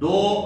2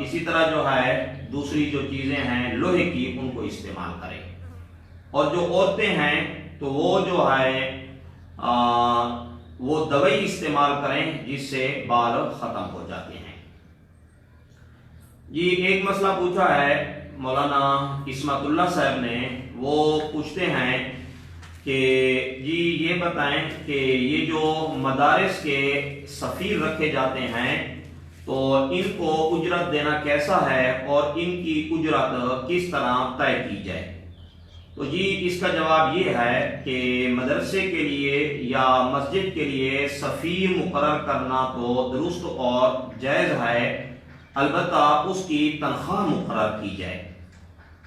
اسی طرح جو ہے دوسری جو چیزیں ہیں لوہے کی ان کو استعمال کریں، اور جو عورتیں ہیں تو وہ جو ہے وہ دوائی استعمال کریں جس سے بال ختم ہو جاتے ہیں۔ جی ایک مسئلہ پوچھا ہے مولانا عصمت اللہ صاحب نے، وہ پوچھتے ہیں کہ جی یہ بتائیں کہ یہ جو مدارس کے سفیر رکھے جاتے ہیں تو ان کو اجرت دینا کیسا ہے اور ان کی اجرت کس طرح طے کی جائے؟ تو جی اس کا جواب یہ ہے کہ مدرسے کے لیے یا مسجد کے لیے سفیر مقرر کرنا تو درست اور جائز ہے، البتہ اس کی تنخواہ مقرر کی جائے۔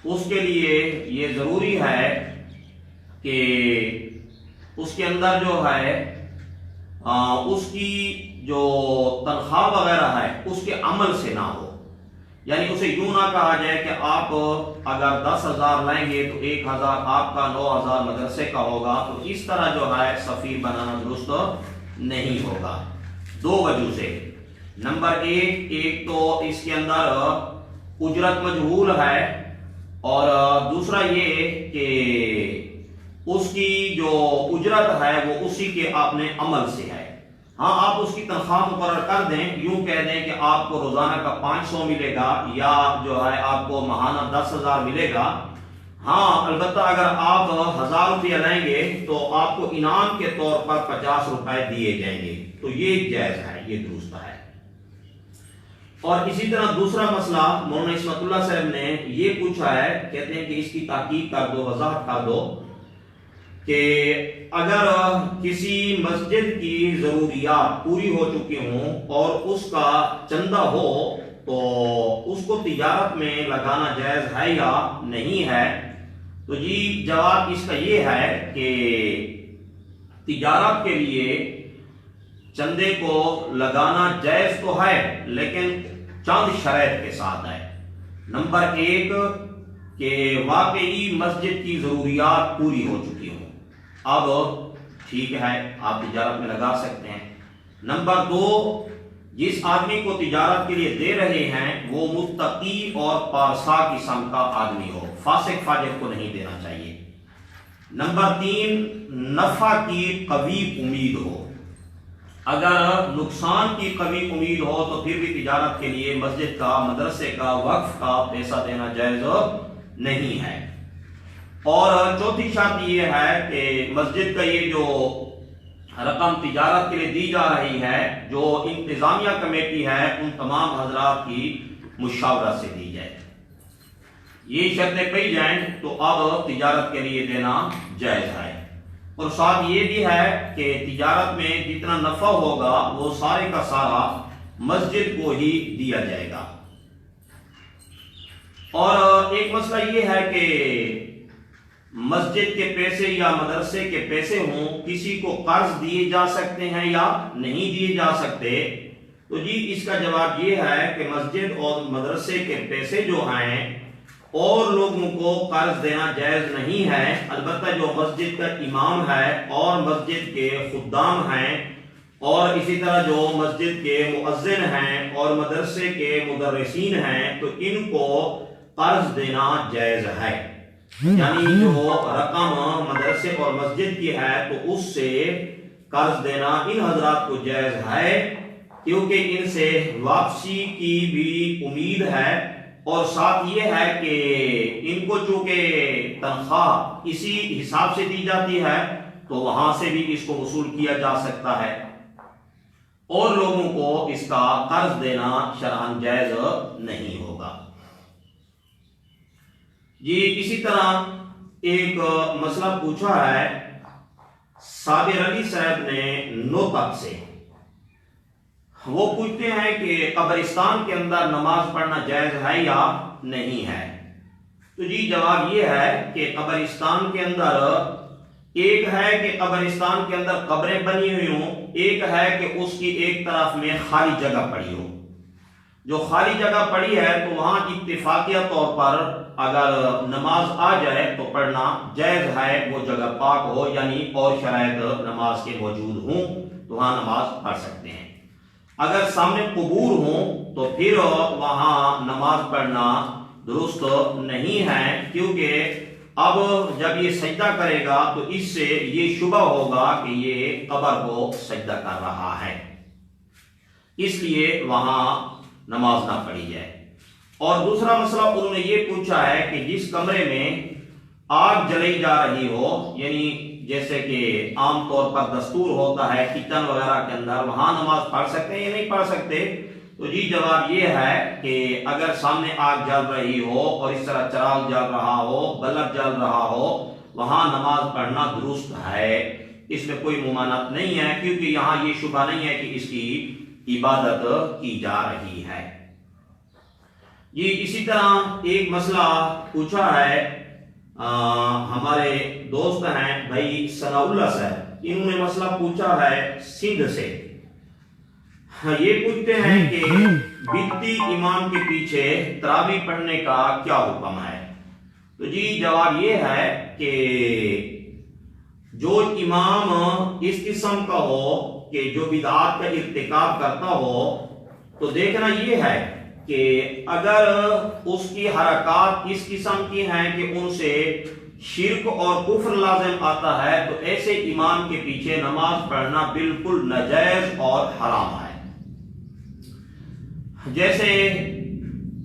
اس کے لیے یہ ضروری ہے کہ اس کے اندر جو ہے اس کی جو تنخواہ وغیرہ ہے اس کے عمل سے نہ ہو، یعنی اسے یوں نہ کہا جائے کہ آپ اگر 10,000 لیں گے تو 1,000 آپ کا، 9,000 مدرسے کا ہوگا، تو اس طرح جو ہے سفیر بنانا درست نہیں ہوگا، دو وجہ سے۔ نمبر ایک تو اس کے اندر اجرت مجہول ہے، اور دوسرا یہ کہ اس کی جو اجرت ہے وہ اسی کے اپنے عمل سے ہے۔ ہاں آپ اس کی تنخواہ مقرر کر دیں، یوں کہہ دیں کہ آپ کو روزانہ کا 500 ملے گا یا جو ہے آپ کو ماہانہ 10,000 ملے گا، ہاں البتہ اگر آپ 1,000 روپیہ لیں گے تو آپ کو انعام کے طور پر 50 روپے دیے جائیں گے، تو یہ جائز ہے، یہ درست ہے۔ اور اسی طرح دوسرا مسئلہ مولانا عصمت اللہ صاحب نے یہ پوچھا ہے، کہتے ہیں کہ اس کی تحقیق کر دو، وضاحت کر دو کہ اگر کسی مسجد کی ضروریات پوری ہو چکی ہوں اور اس کا چندہ ہو تو اس کو تجارت میں لگانا جائز ہے یا نہیں ہے؟ تو جی جواب اس کا یہ ہے کہ تجارت کے لیے چندے کو لگانا جائز تو ہے، لیکن چند شرائط کے ساتھ ہے۔ نمبر 1 کہ واقعی مسجد کی ضروریات پوری ہو چکی ہوں، اب ٹھیک ہے آپ تجارت میں لگا سکتے ہیں۔ نمبر 2 جس آدمی کو تجارت کے لیے دے رہے ہیں وہ متقی اور پارسا قسم کا آدمی ہو، فاسق فاجر کو نہیں دینا چاہیے۔ نمبر 3 نفع کی قوی امید ہو، اگر نقصان کی قوی امید ہو تو پھر بھی تجارت کے لیے مسجد کا، مدرسے کا، وقف کا پیسہ دینا جائز نہیں ہے۔ اور چوتھی شرط یہ ہے کہ مسجد کا یہ جو رقم تجارت کے لیے دی جا رہی ہے، جو انتظامیہ کمیٹی ہے ان تمام حضرات کی مشاورت سے دی جائے۔ یہ شرطیں پائی جائیں تو اب تجارت کے لیے دینا جائز ہے۔ اور ساتھ یہ بھی ہے کہ تجارت میں جتنا نفع ہوگا وہ سارے کا سارا مسجد کو ہی دیا جائے گا۔ اور ایک مسئلہ یہ ہے کہ مسجد کے پیسے یا مدرسے کے پیسے ہوں، کسی کو قرض دیے جا سکتے ہیں یا نہیں دیے جا سکتے؟ تو جی اس کا جواب یہ ہے کہ مسجد اور مدرسے کے پیسے جو ہیں اور لوگوں کو قرض دینا جائز نہیں ہے، البتہ جو مسجد کا امام ہے اور مسجد کے خدام ہیں اور اسی طرح جو مسجد کے مؤذن ہیں اور مدرسے کے مدرسین ہیں تو ان کو قرض دینا جائز ہے، یعنی جو رقم مدرسے اور مسجد کی ہے تو اس سے قرض دینا ان حضرات کو جائز ہے، کیونکہ ان سے واپسی کی بھی امید ہے، اور ساتھ یہ ہے کہ ان کو چونکہ تنخواہ اسی حساب سے دی جاتی ہے تو وہاں سے بھی اس کو وصول کیا جا سکتا ہے، اور لوگوں کو اس کا قرض دینا شرعاً جائز نہیں ہوگا۔ جی اسی طرح ایک مسئلہ پوچھا ہے صابر علی صاحب نے نوتک سے، وہ پوچھتے ہیں کہ قبرستان کے اندر نماز پڑھنا جائز ہے یا نہیں ہے؟ تو جی جواب یہ ہے کہ قبرستان کے اندر ایک ہے کہ قبرستان کے اندر قبریں بنی ہوئی ہوں، ایک ہے کہ اس کی ایک طرف میں خالی جگہ پڑی ہو۔ جو خالی جگہ پڑی ہے تو وہاں اتفاقیہ طور پر اگر نماز آ جائے تو پڑھنا جائز ہے، وہ جگہ پاک ہو، یعنی اور شرائط نماز کے موجود ہوں تو وہاں نماز پڑھ سکتے ہیں۔ اگر سامنے قبور ہوں تو پھر وہاں نماز پڑھنا درست نہیں ہے، کیونکہ اب جب یہ سجدہ کرے گا تو اس سے یہ شبہ ہوگا کہ یہ قبر کو سجدہ کر رہا ہے، اس لیے وہاں نماز نہ پڑھی جائے۔ اور دوسرا مسئلہ انہوں نے یہ پوچھا ہے کہ جس کمرے میں آگ جلائی جا رہی ہو، یعنی جیسے کہ عام طور پر دستور ہوتا ہے کچن وغیرہ کے اندر، وہاں نماز پڑھ سکتے ہیں یا نہیں پڑھ سکتے؟ تو جی جواب یہ ہے کہ اگر سامنے آگ جل رہی ہو اور اس طرح چراغ جل رہا ہو، بلب جل رہا ہو، وہاں نماز پڑھنا درست ہے، اس میں کوئی ممانعت نہیں ہے، کیونکہ یہاں یہ شبہ نہیں ہے کہ اس کی عبادت کی جا رہی ہے۔ یہ اسی طرح ایک مسئلہ پوچھا ہے ہمارے دوست ہیں بھائی ثناء اللہ صاحب، انہوں نے مسئلہ پوچھا ہے سندھ سے۔ یہ پوچھتے ہیں کہ بدعتی امام کے پیچھے تراویح پڑھنے کا کیا حکم ہے؟ تو جی جواب یہ ہے کہ جو امام اس قسم کا ہو کہ جو بدعات کا ارتکاب کرتا ہو، تو دیکھنا یہ ہے کہ اگر اس کی حرکات اس قسم کی ہیں کہ ان سے شرک اور کفر لازم آتا ہے، تو ایسے امام کے پیچھے نماز پڑھنا بالکل ناجائز اور حرام ہے۔ جیسے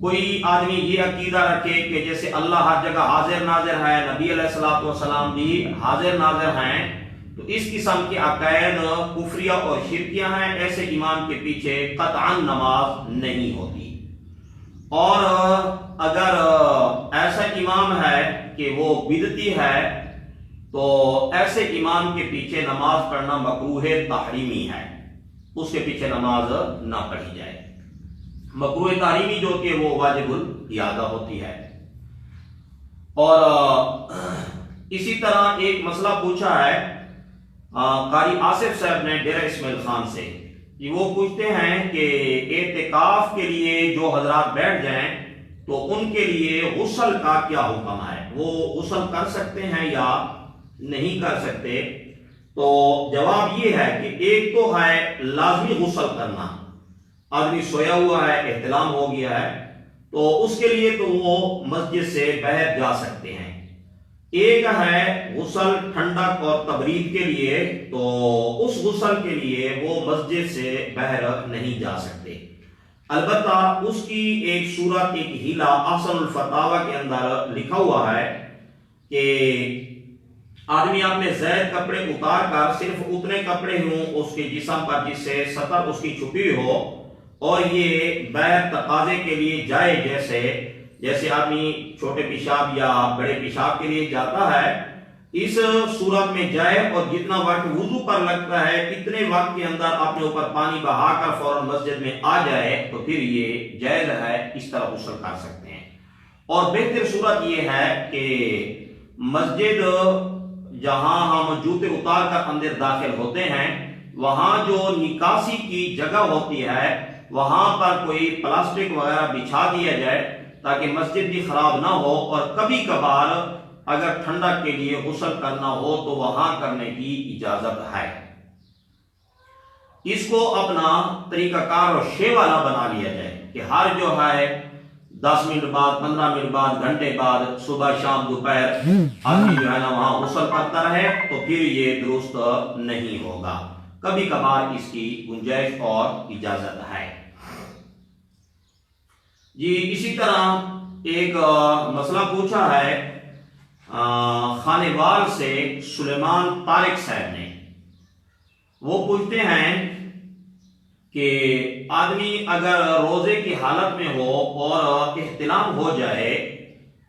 کوئی آدمی یہ عقیدہ رکھے کہ جیسے اللہ ہر جگہ حاضر ناظر ہے، نبی علیہ الصلوۃ والسلام بھی حاضر ناظر ہیں، تو اس قسم کے عقائد کفریہ اور شرکیہ ہیں، ایسے امام کے پیچھے قطعاً نماز نہیں ہوتی۔ اور اگر ایسا امام ہے کہ وہ بدعتی ہے، تو ایسے امام کے پیچھے نماز پڑھنا مکروہ تحریمی ہے، اس کے پیچھے نماز نہ پڑھی جائے۔ مکروہ تحریمی جو کہ وہ واجب الاعادہ ہوتی ہے۔ اور اسی طرح ایک مسئلہ پوچھا ہے قاری آصف صاحب نے ڈیرہ اسماعیل خان سے، وہ پوچھتے ہیں کہ اعتکاف کے لیے جو حضرات بیٹھ جائیں تو ان کے لیے غسل کا کیا حکم ہے؟ وہ غسل کر سکتے ہیں یا نہیں کر سکتے؟ تو جواب یہ ہے کہ ایک تو ہے لازمی غسل کرنا، آدمی سویا ہوا ہے، احتلام ہو گیا ہے، تو اس کے لیے تو وہ مسجد سے باہر جا سکتے ہیں۔ ایک ہے غسل ٹھنڈک اور تبرید کے لیے، تو اس غسل کے لیے وہ مسجد سے باہر نہیں جا سکتے۔ البتہ اس کی ایک صورت، ایک ہیلا احسن الفتاوی کے اندر لکھا ہوا ہے کہ آدمی اپنے زائد کپڑے اتار کر صرف اتنے کپڑے ہوں اس کے جسم پر جس سے سطر اس کی چھپی ہو، اور یہ بغیر تقاضے کے لیے جائے، جیسے آدمی چھوٹے پیشاب یا بڑے پیشاب کے لیے جاتا ہے، اس صورت میں جائے اور جتنا وقت وضو پر لگتا ہے اتنے وقت کے اندر اپنے اوپر پانی بہا کر فوراً مسجد میں آ جائے، تو پھر یہ جائز ہے، اس طرح غسل کر سکتے ہیں۔ اور بہتر صورت یہ ہے کہ مسجد جہاں ہم جوتے اتار کر اندر داخل ہوتے ہیں، وہاں جو نکاسی کی جگہ ہوتی ہے وہاں پر کوئی پلاسٹک وغیرہ بچھا دیا جائے تاکہ مسجد بھی خراب نہ ہو، اور کبھی کبھار اگر ٹھنڈک کے لیے غسل کرنا ہو تو وہاں کرنے کی اجازت ہے۔ اس کو اپنا طریقہ کار اور شیوانہ بنا لیا جائے کہ ہر جو ہے 10 منٹ بعد، 15 منٹ بعد، گھنٹے بعد، صبح شام دوپہر آدمی جو ہے نا وہاں غسل کرتا رہے، تو پھر یہ درست نہیں ہوگا۔ کبھی کبھار اس کی گنجائش اور اجازت ہے۔ جی اسی طرح ایک مسئلہ پوچھا ہے خانیوال سے سلیمان طارق صاحب نے، وہ پوچھتے ہیں کہ آدمی اگر روزے کی حالت میں ہو اور احتلام ہو جائے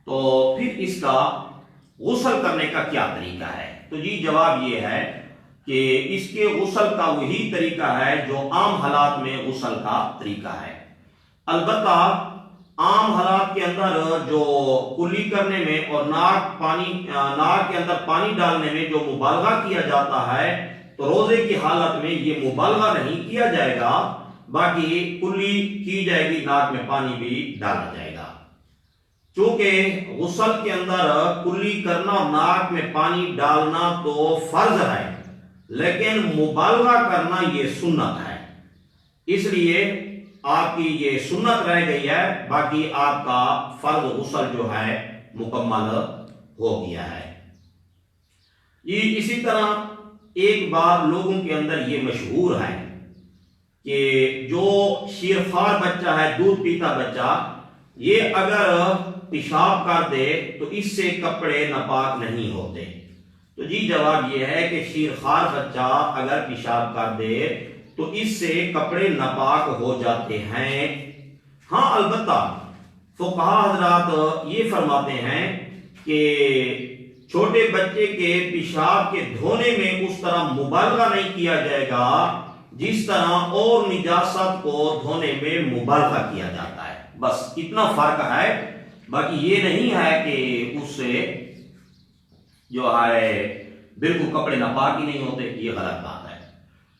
تو پھر اس کا غسل کرنے کا کیا طریقہ ہے؟ تو جی جواب یہ ہے کہ اس کے غسل کا وہی طریقہ ہے جو عام حالات میں غسل کا طریقہ ہے۔ البتہ عام حالات کے اندر جو کلی کرنے میں اور ناک کے اندر پانی ڈالنے میں جو مبالغہ کیا جاتا ہے، تو روزے کی حالت میں یہ مبالغہ نہیں کیا جائے گا، باقی کلی کی جائے گی، ناک میں پانی بھی ڈالا جائے گا۔ چونکہ غسل کے اندر کلی کرنا اور ناک میں پانی ڈالنا تو فرض ہے، لیکن مبالغہ کرنا یہ سنت ہے، اس لیے آپ کی یہ سنت رہ گئی ہے، باقی آپ کا فرض غسل جو ہے مکمل ہو گیا ہے۔ یہ اسی طرح ایک بات لوگوں کے اندر یہ مشہور ہے کہ جو شیرخوار بچہ ہے، دودھ پیتا بچہ، یہ اگر پیشاب کر دے تو اس سے کپڑے ناپاک نہیں ہوتے۔ تو جی جواب یہ ہے کہ شیرخوار بچہ اگر پیشاب کر دے تو اس سے کپڑے ناپاک ہو جاتے ہیں۔ ہاں البتہ فقہا حضرات یہ فرماتے ہیں کہ چھوٹے بچے کے پیشاب کے دھونے میں اس طرح مبالغہ نہیں کیا جائے گا جس طرح اور نجاست کو دھونے میں مبالغہ کیا جاتا ہے، بس اتنا فرق ہے، باقی یہ نہیں ہے کہ اس سے جو ہے بالکل کپڑے ناپاک ہی نہیں ہوتے، یہ غلط بات ہے۔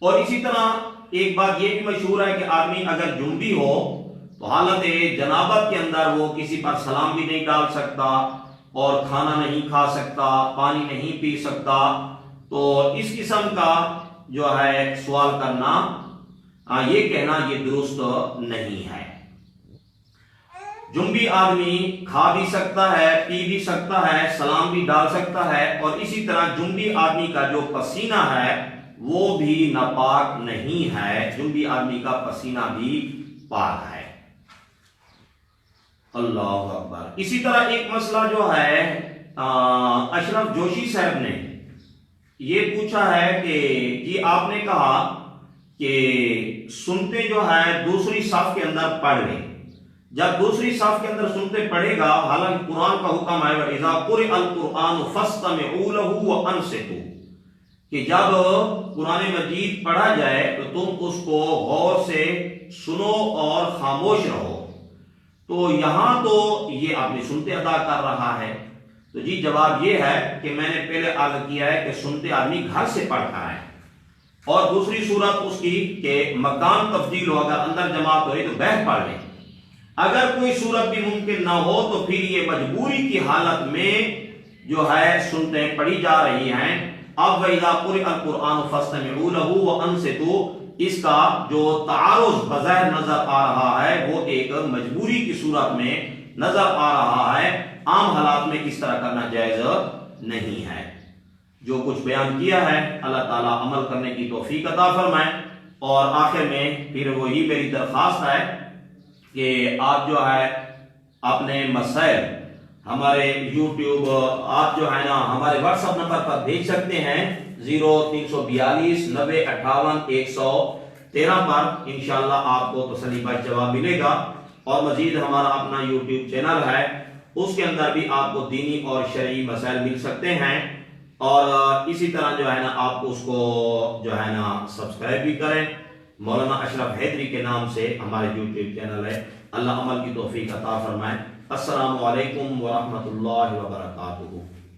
اور اسی طرح ایک بات یہ بھی مشہور ہے کہ آدمی اگر جنبی ہو تو حالت جنابت کے اندر وہ کسی پر سلام بھی نہیں ڈال سکتا اور کھانا نہیں کھا سکتا، پانی نہیں پی سکتا۔ تو اس قسم کا جو ہے سوال کرنا، یہ کہنا یہ درست نہیں ہے۔ جنبی آدمی کھا بھی سکتا ہے، پی بھی سکتا ہے، سلام بھی ڈال سکتا ہے، اور اسی طرح جنبی آدمی کا جو پسینہ ہے وہ بھی ناپاک نہیں ہے، جنبی آدمی کا پسینہ بھی پاک ہے۔ اللہ اکبر۔ اسی طرح ایک مسئلہ جو ہے اشرف جوشی صاحب نے یہ پوچھا ہے کہ جی آپ نے کہا کہ سنتے جو ہے دوسری صف کے اندر پڑھ لیں، جب دوسری صف کے اندر سنتے پڑھے گا، حالانکہ قرآن کا حکم ہے وَإِذَا قُرِئَ الْقُرْآنُ فَاسْتَمِعُوا لَهُ وَأَنصِتُوا، کہ جب قرآن مجید پڑھا جائے تو تم اس کو غور سے سنو اور خاموش رہو۔ تو یہاں تو یہ اپنی سنتے ادا کر رہا ہے، تو جی جواب یہ ہے کہ میں نے پہلے عرض کیا ہے کہ سنتے آدمی گھر سے پڑھتا ہے، اور دوسری صورت اس کی کہ مکان تبدیل ہو، اگر اندر جماعت ہوئی تو بیٹھ پڑھ لیں۔ اگر کوئی صورت بھی ممکن نہ ہو تو پھر یہ مجبوری کی حالت میں جو ہے سنتے پڑھی جا رہی ہیں۔ اب وَإِذَا قُرِئَ الْقُرْآنُ فَاسْتَمِعُوا لَهُ وَأَنصِتُوا، اس کا جو تعارض بظاہر نظر آ رہا ہے وہ ایک مجبوری کی صورت میں نظر آ رہا ہے، عام حالات میں اس طرح کرنا جائز نہیں ہے۔ جو کچھ بیان کیا ہے اللہ تعالیٰ عمل کرنے کی توفیق عطا فرمائے، اور آخر میں پھر وہی میری درخواست ہے کہ آپ جو ہے اپنے مسائل ہمارے یوٹیوب آپ جو ہے نا ہمارے واٹس ایپ نمبر پر بھیج سکتے ہیں 0342 90 58 113 پر، انشاءاللہ آپ کو تسلی بخش جواب ملے گا۔ اور مزید ہمارا اپنا یوٹیوب چینل ہے، اس کے اندر بھی آپ کو دینی اور شرعی مسائل مل سکتے ہیں، اور اسی طرح جو ہے نا آپ اس کو جو ہے نا سبسکرائب بھی کریں۔ مولانا اشرف حیدری کے نام سے ہمارے یوٹیوب چینل ہے۔ اللہ عمل کی توفیق عطا فرمائے۔ السلام علیکم ورحمۃ اللہ وبرکاتہ۔